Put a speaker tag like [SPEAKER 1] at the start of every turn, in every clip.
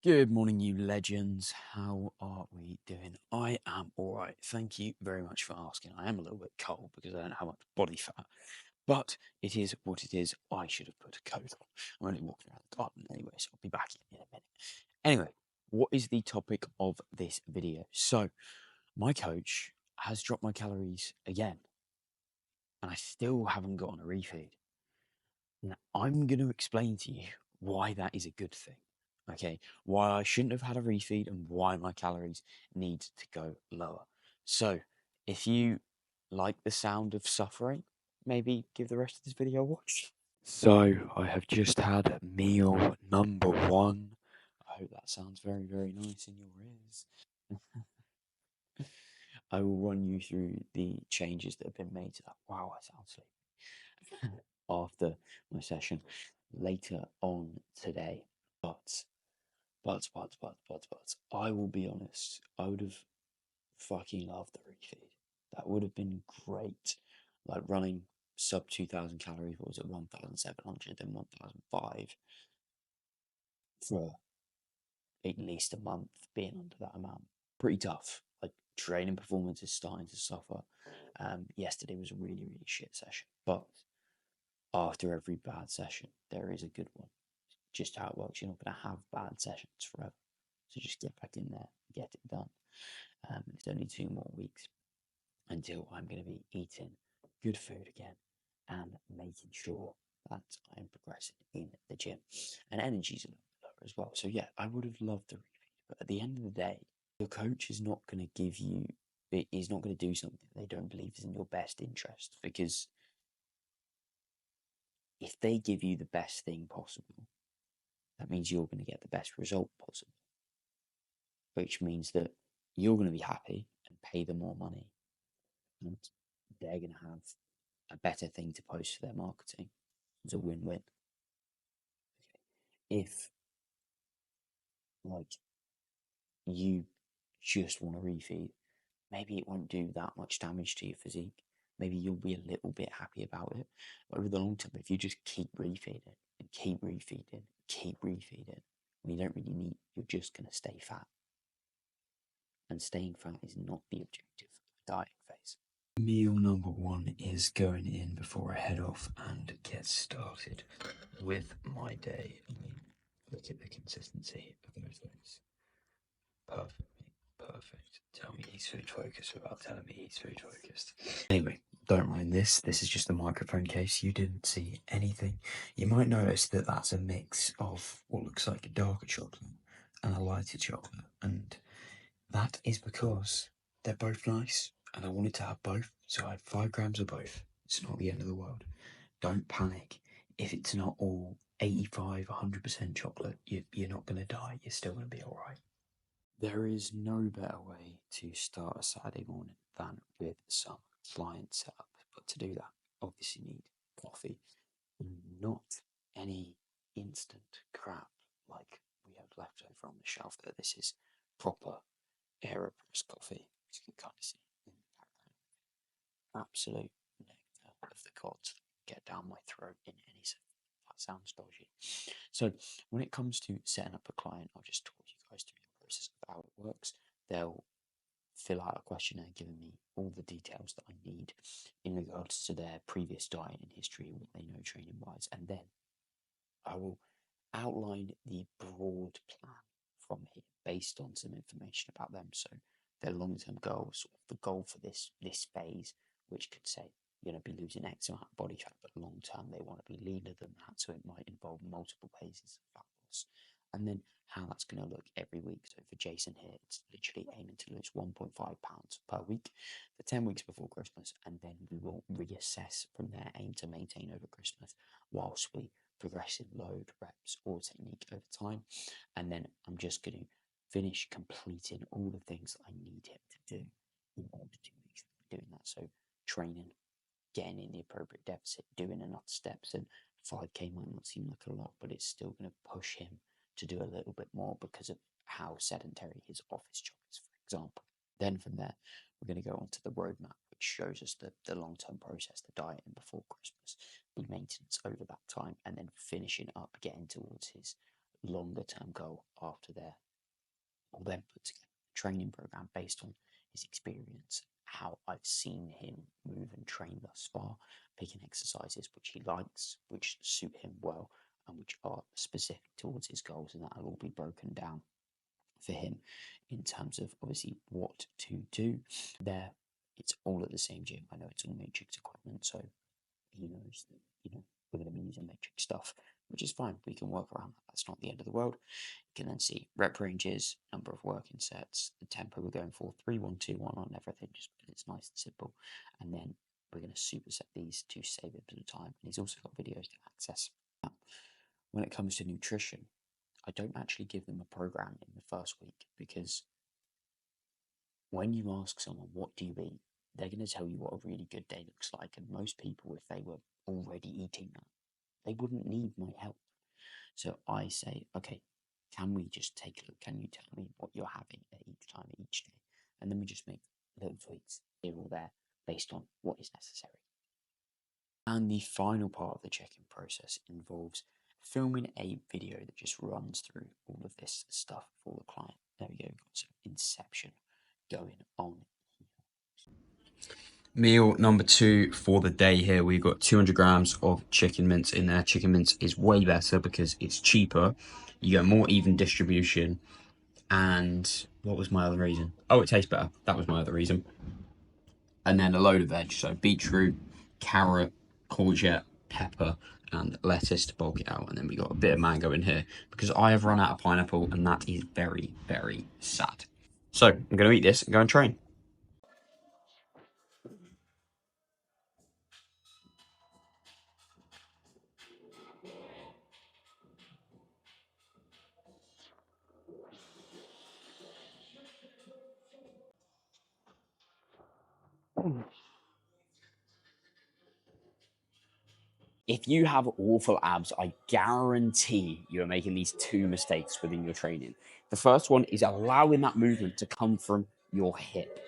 [SPEAKER 1] Good morning, you legends. How are we doing? I am all right. Thank you very much for asking. I am a little bit cold because I don't have much body fat, but it is what it is. I should have put a coat on. I'm only walking around the garden anyway, so I'll be back in a minute. Anyway, what is the topic of this video? So, my coach has dropped my calories again, and I still haven't gotten a refeed. Now, I'm going to explain to you why that is a good thing. Okay, why I shouldn't have had a refeed and why my calories need to go lower. So, if you like the sound of suffering, maybe give the rest of this video a watch. So, I have just had meal number one. I hope that sounds very, very nice in your ears. I will run you through the changes that have been made to that. Wow, I sound sleepy. After my session later on today. But, I will be honest, I would have fucking loved the refeed. That would have been great. Like running sub 2000 calories, what was it, 1700, then 1005 for at least a month, being under that amount. Pretty tough. Like training performance is starting to suffer. Yesterday was a really, really shit session, but after every bad session, there is a good one. Just how it works. You're not going to have bad sessions forever. So just get back in there, get it done. It's only 2 more weeks until I'm going to be eating good food again and making sure that I'm progressing in the gym. And energy's a little bit lower as well. So yeah, I would have loved the refeed. But at the end of the day, your coach is not going to give you, is not going to do something they don't believe is in your best interest. Because if they give you the best thing possible, that means you're going to get the best result possible, which means that you're going to be happy and pay them more money, and they're going to have a better thing to post for their marketing. It's a win-win. If like you just want to refeed, maybe it won't do that much damage to your physique. Maybe you'll be a little bit happy about it. But over the long term, if you just keep refeeding and keep refeeding, keep refeeding, when you don't really need, you're just going to stay fat. And staying fat is not the objective of the dieting phase. Meal number one is going in before I head off and get started with my day. I mean, look at the consistency of those things. Perfect, perfect. Tell me he's food focused without telling me he's food focused. Anyway, don't mind this. This is just a microphone case. You didn't see anything. You might notice that that's a mix of what looks like a darker chocolate and a lighter chocolate, and that is because they're both nice and I wanted to have both, so I had 5 grams of both. It's not the end of the world. Don't panic. If it's not all 85, 100% chocolate, you're not going to die. You're still going to be alright. There is no better way to start a Saturday morning than with some client setup. But to do that, obviously you need coffee, not any instant crap like we have left over on the shelf there. This is proper AeroPress coffee, as you can kind of see in the background. Absolute nectar of the gods get down my throat in any second. That sounds dodgy. So when it comes to setting up a client, I'll just talk you guys through the process of how it works. They'll fill out a questionnaire giving me all the details that I need in regards to their previous diet and history, what they know training wise, and then I will outline the broad plan from here based on some information about them. So their long-term goals, sort of the goal for this phase, which could say you're going to be losing X amount of body fat, but long term they want to be leaner than that, so it might involve multiple phases of fat loss. And then how that's going to look every week. So for Jason here, it's literally aiming to lose 1.5 pounds per week for 10 weeks before Christmas, and then we will reassess from there, aim to maintain over Christmas whilst we progressive load, reps, or technique over time. And then I'm just going to finish completing all the things that I need him to do in order to make sure I'm doing that. So training, getting in the appropriate deficit, doing enough steps, and 5K might not seem like a lot, but it's still going to push him to do a little bit more because of how sedentary his office job is, for example. Then from there, we're going to go on to the roadmap, which shows us the long-term process, the dieting before Christmas, the maintenance over that time, and then finishing up, getting towards his longer term goal after there. I'll then put together a training program based on his experience, how I've seen him move and train thus far, picking exercises which he likes, which suit him well, and which are specific towards his goals, and that'll all be broken down for him in terms of obviously what to do there. It's all at the same gym. I know it's all Matrix equipment, so he knows that, we're going to be using Matrix stuff, which is fine. We can work around that. That's not the end of the world. You can then see rep ranges, number of working sets, the tempo we're going for, 3, 1, 2, 1 on everything, just it's nice and simple. And then we're going to superset these to save it to the time. And he's also got videos to access. Now, when it comes to nutrition, I don't actually give them a program in the first week, because when you ask someone, what do you eat? They're going to tell you what a really good day looks like. And most people, if they were already eating that, they wouldn't need my help. So I say, okay, can we just take a look? Can you tell me what you're having at each time, each day? And then we just make little tweaks here or there based on what is necessary. And the final part of the check-in process involves filming a video that just runs through all of this stuff for the client. There we go, we've got some inception going on.
[SPEAKER 2] Meal number 2 for the day here. We've got 200 grams of chicken mince in there. Chicken mince is way better because it's cheaper. You get more even distribution. And what was my other reason? Oh, it tastes better. That was my other reason. And then a load of veg. So beetroot, carrot, courgette, pepper, and lettuce to bulk it out. And then we got a bit of mango in here because I have run out of pineapple, and that is very, very sad. So I'm going to eat this and go and train.
[SPEAKER 1] If you have awful abs, I guarantee you are making these two mistakes within your training. The first one is allowing that movement to come from your hip.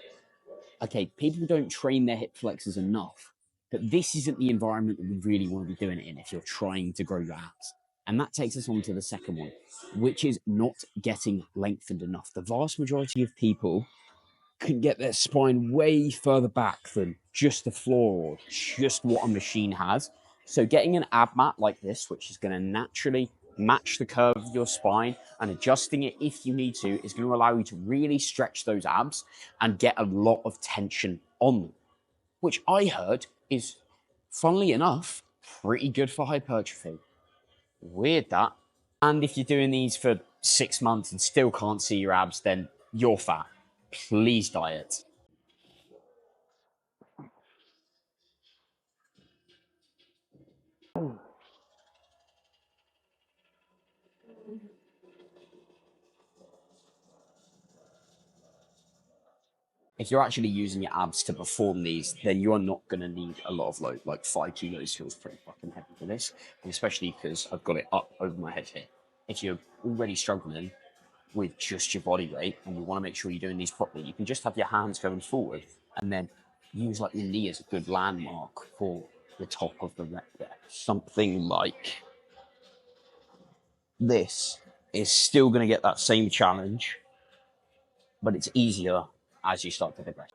[SPEAKER 1] Okay, people don't train their hip flexors enough, but this isn't the environment that we really want to be doing it in if you're trying to grow your abs. And that takes us on to the second one, which is not getting lengthened enough. The vast majority of people can get their spine way further back than just the floor or just what a machine has. So getting an ab mat like this, which is going to naturally match the curve of your spine, and adjusting it if you need to, is going to allow you to really stretch those abs and get a lot of tension on them, which I heard is, funnily enough, pretty good for hypertrophy. Weird that. And if you're doing these for 6 months and still can't see your abs, then you're fat. Please diet. If you're actually using your abs to perform these, then you are not going to need a lot of load. Like 5 kilos feels pretty fucking heavy for this, and especially because I've got it up over my head here. If you're already struggling with just your body weight and you want to make sure you're doing these properly, you can just have your hands going forward and then use like your knee as a good landmark for the top of the rep there. Something like this is still going to get that same challenge, but it's easier as you start to progress.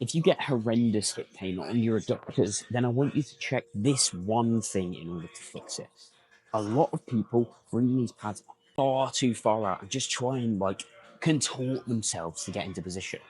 [SPEAKER 1] If you get horrendous hip pain on your adductors, then I want you to check this one thing in order to fix it. A lot of people bring these pads far too far out and just try and like contort themselves to get into position.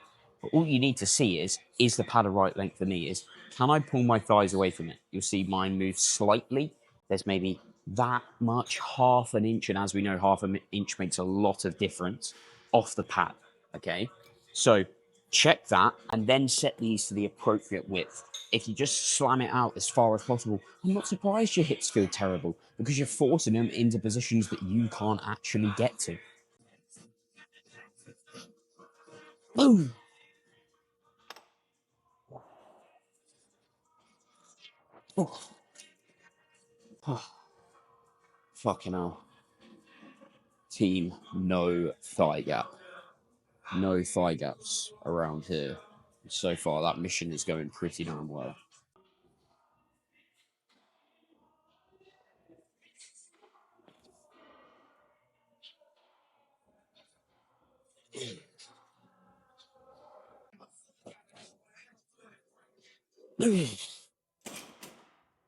[SPEAKER 1] But all you need to see is the pad a right length for me? Can I pull my thighs away from it? You'll see mine move slightly. There's maybe that much, half an inch, and as we know, half an inch makes a lot of difference off the pad. Okay, so check that and then set these to the appropriate width. If you just slam it out as far as possible, I'm not surprised your hips feel terrible because you're forcing them into positions that you can't actually get to. Boom! Oh. Oh. Fucking hell. Team, no thigh gap. No thigh gaps around here. So far, that mission is going pretty damn well.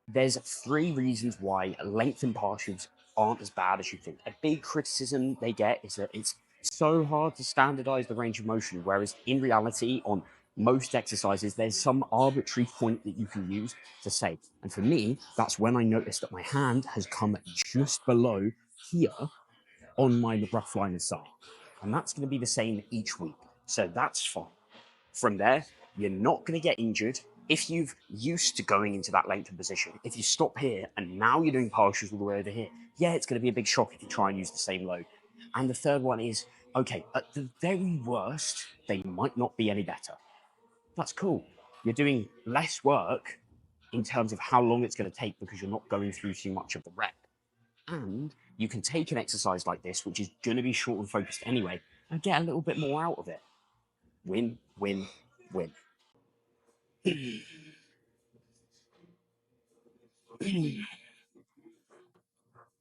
[SPEAKER 2] There's 3 reasons why lengthened partials aren't as bad as you think. A big criticism they get is that it's so hard to standardize the range of motion, whereas in reality, on most exercises, there's some arbitrary point that you can use to say. And for me, that's when I noticed that my hand has come just below here on my rough line of sight. And that's going to be the same each week. So that's fine. From there, you're not going to get injured if you've used to going into that lengthened position. If you stop here and now you're doing partials all the way over here, yeah, it's going to be a big shock if you try and use the same load. And the third one is, okay, at the very worst, they might not be any better. That's cool. You're doing less work in terms of how long it's going to take because you're not going through too much of the rep. And you can take an exercise like this, which is going to be short and focused anyway, and get a little bit more out of it. Win, win, win.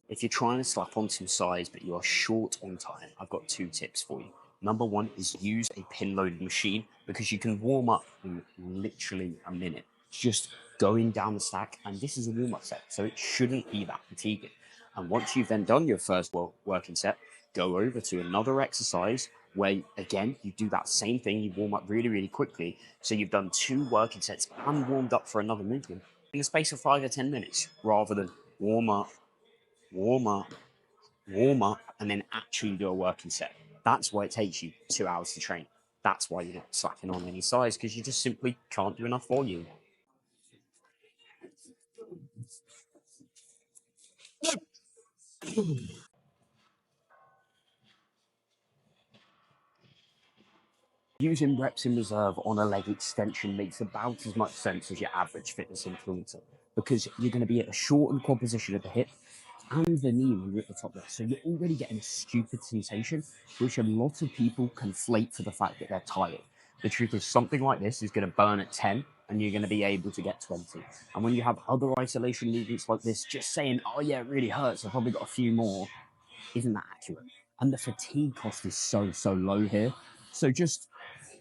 [SPEAKER 2] If you're trying to slap on some size but you are short on time, I've got 2 tips for you. Number 1 is use a pin loaded machine because you can warm up in literally a minute. Just going down the stack, and this is a warm up set, so it shouldn't be that fatiguing. And once you've then done your first working set, go over to another exercise where, again, you do that same thing, you warm up really, really quickly. So you've done 2 working sets and warmed up for another movement in the space of 5 or 10 minutes rather than warm up, warm up, warm up, and then actually do a working set. That's why it takes you 2 hours to train. That's why you're not slacking on any size, because you just simply can't do enough volume. Using reps in reserve on a leg extension makes about as much sense as your average fitness influencer, because you're going to be at a shortened quad position at the hip and the knee when you're at the top there. So you're already getting a stupid sensation, which a lot of people conflate for the fact that they're tired. The truth is, something like this is going to burn at 10 and you're going to be able to get 20. And when you have other isolation movements like this, just saying, oh yeah, it really hurts, I've probably got a few more, isn't that accurate? And the fatigue cost is so, so low here. So just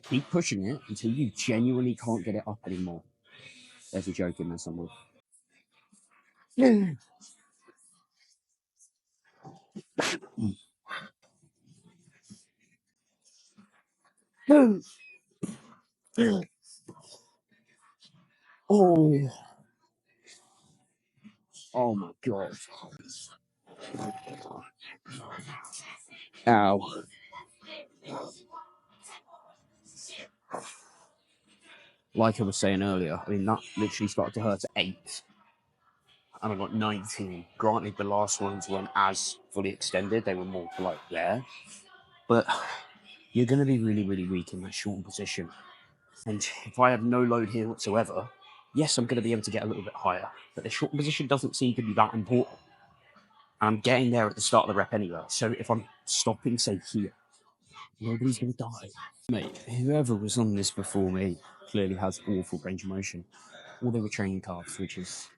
[SPEAKER 2] keep pushing it until you genuinely can't get it up anymore. There's a joke in there somewhere. Oh, oh my god. Ow. Like I was saying earlier, I mean, that literally started to hurt at 8. And I got 19. Granted, the last ones weren't as fully extended, they were more like there. But you're going to be really, really weak in that shortened position. And if I have no load here whatsoever, yes, I'm going to be able to get a little bit higher. But the shortened position doesn't seem to be that important. I'm getting there at the start of the rep anyway. So if I'm stopping, say, here, nobody's going to die. Mate, whoever was on this before me clearly has awful range of motion. Or they were training calves, which is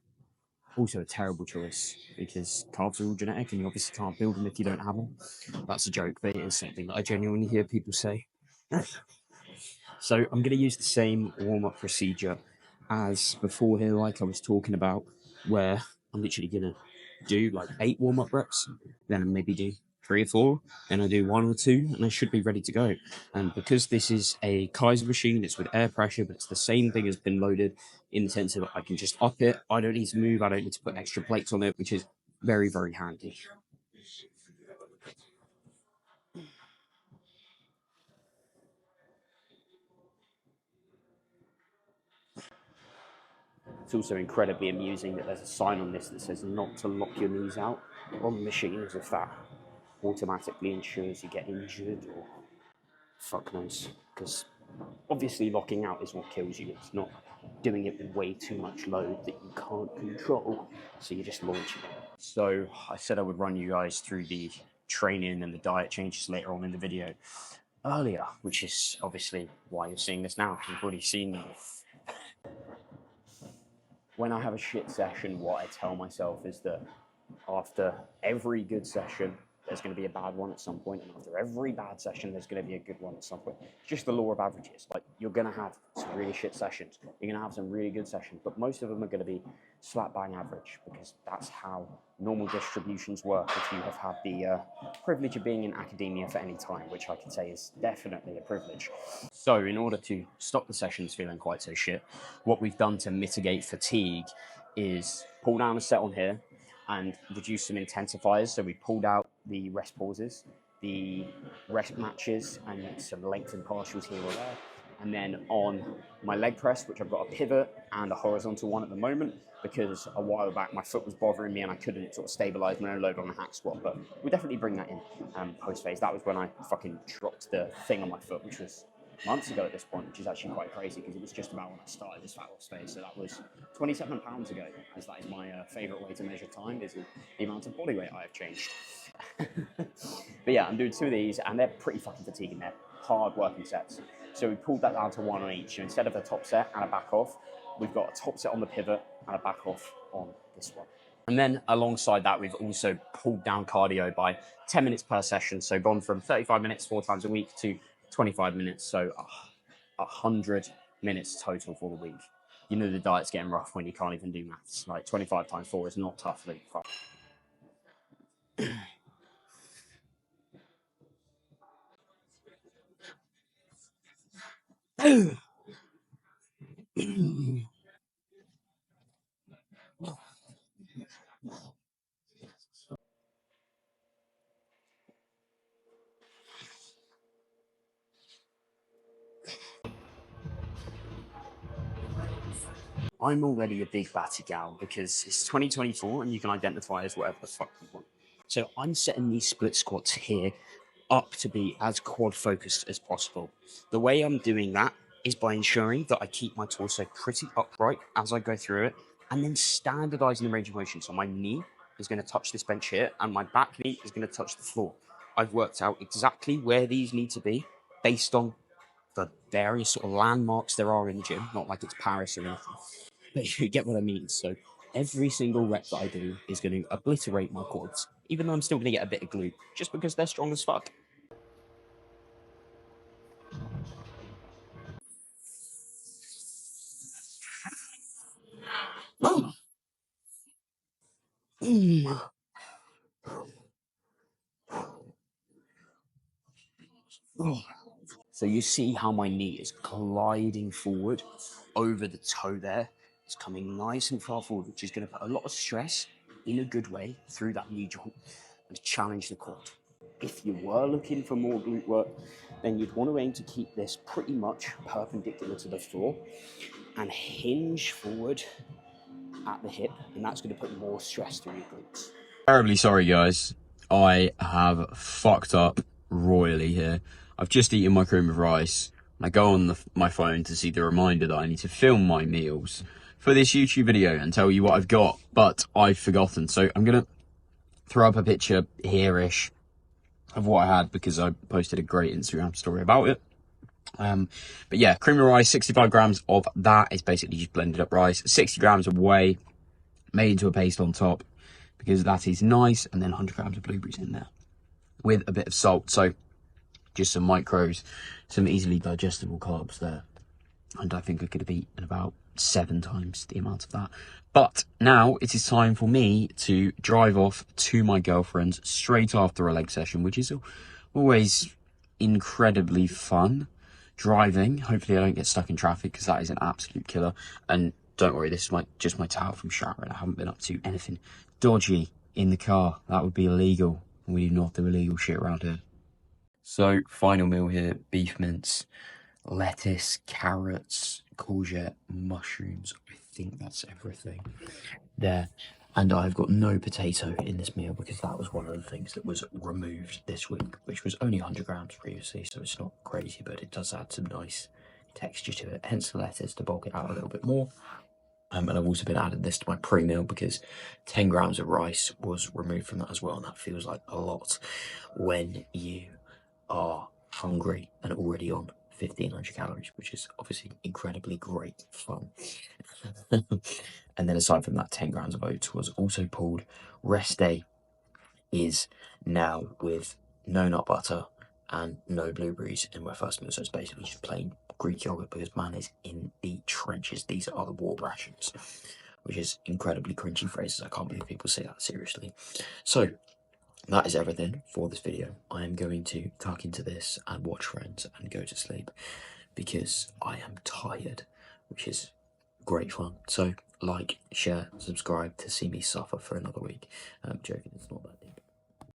[SPEAKER 2] also a terrible choice because calves are all genetic and you obviously can't build them if you don't have them. That's a joke, but it is something that I genuinely hear people say. So I'm going to use the same warm-up procedure as before here, like I was talking about, where I'm literally going to do like 8 warm-up reps, then I maybe do 3 or 4, then I do 1 or 2, and I should be ready to go. And because this is a Kaiser machine, it's with air pressure, but it's the same thing as pin loaded in the sense of I can just up it, I don't need to move, I don't need to put extra plates on it, which is very, very handy. It's also incredibly amusing that there's a sign on this that says not to lock your knees out on the machine, as if that automatically ensures you get injured or fuck knows. Because obviously locking out is what kills you. It's not doing it with way too much load that you can't control, so you're just launching it. So I said I would run you guys through the training and the diet changes later on in the video earlier, which is obviously why you're seeing this now. You've already seen them. When I have a shit session, what I tell myself is that after every good session,
[SPEAKER 1] there's going to be a bad one at some point, and after every bad session, there's going to be a good one at some point. It's just the law of averages. Like, you're going to have some really shit sessions, you're going to have some really good sessions, but most of them are going to be slap bang average, because that's how normal distributions work if you have had the privilege of being in academia for any time, which I can say is definitely a privilege. So in order to stop the sessions feeling quite so shit, what we've done to mitigate fatigue is pull down a set on here and reduce some intensifiers. So we pulled out the rest pauses, the rest matches, and some lengthened partials here or there. And then on my leg press, which I've got a pivot and a horizontal one at the moment, because a while back my foot was bothering me and I couldn't sort of stabilize my own load on a hack squat. But we'll definitely bring that in post phase. That was when I fucking dropped the thing on my foot, which was months ago at this point, which is actually quite crazy because it was just about when I started this fat loss phase. So that was 27 pounds ago, as that is my favorite way to measure time, is the amount of body weight I have changed. But yeah, I'm doing 2 of these and they're pretty fucking fatiguing. They're hard working sets. So we pulled that down to 1 on each. So instead of a top set and a back off, we've got a top set on the pivot and a back off on this one. And then alongside that, we've also pulled down cardio by 10 minutes per session. So gone from 35 minutes 4 times a week to 25 minutes. So 100 minutes total for the week. You know the diet's getting rough when you can't even do maths. Like 25 times 4 is not tough. Like, fuck. I'm already a big batty gal because it's 2024 and you can identify as whatever the fuck you want. So I'm setting these split squats here up to be as quad focused as possible. The way I'm doing that is by ensuring that I keep my torso pretty upright as I go through it, and then standardizing the range of motion. So my knee is going to touch this bench here and my back knee is going to touch the floor. I've worked out exactly where these need to be based on the various sort of landmarks there are in the gym, not like it's Paris or anything. But you get what I mean. So every single rep that I do is going to obliterate my quads, even though I'm still going to get a bit of glute, just because they're strong as fuck. So you see how my knee is gliding forward over the toe there. It's coming nice and far forward, which is going to put a lot of stress in a good way through that knee joint and challenge the quad. If you were looking for more glute work, then you'd want to aim to keep this pretty much perpendicular to the floor and hinge forward at the hip, and that's going to put more stress through your glutes.
[SPEAKER 2] Terribly sorry, guys. I have fucked up royally here. I've just eaten my cream of rice. I go on my phone to see the reminder that I need to film my meals for this YouTube video and tell you what I've got, but I've forgotten. So I'm going to throw up a picture here-ish of what I had because I posted a great Instagram story about it. But yeah, cream of rice, 65 grams of that is basically just blended up rice, 60 grams of whey made into a paste on top because that is nice, and then 100 grams of blueberries in there with a bit of salt. So just some micros, some easily digestible carbs there. And I think I could have eaten about 7 times the amount of that. But now it is time for me to drive off to my girlfriend's straight after a leg session, which is always incredibly fun. Driving, hopefully I don't get stuck in traffic because that is an absolute killer. And don't worry, this is just my towel from showering. I haven't been up to anything dodgy in the car. That would be illegal. We do not do illegal shit around here. So, final meal here, beef mince, lettuce, carrots, courgette, mushrooms. I think that's everything there. And I've got no potato in this meal because that was one of the things that was removed this week, which was only 100 grams previously, so it's not crazy, but it does add some nice texture to it, hence the lettuce to bulk it out a little bit more. And I've also been adding this to my pre-meal because 10 grams of rice was removed from that as well, and that feels like a lot when you are hungry and already on 1,500 calories, which is obviously incredibly great fun. And then aside from that, 10 grams of oats was also pulled rest day
[SPEAKER 1] is now with no nut butter and no blueberries in my first meal. So it's basically just plain Greek yogurt because man is in the trenches. These are the war rations, which is incredibly cringy phrases. I can't believe people say that seriously. So that is everything for this video. I am going to tuck into this and watch Friends and go to sleep because I am tired, which is great fun. So like, share, subscribe to see me suffer for another week. I'm joking, it's not that.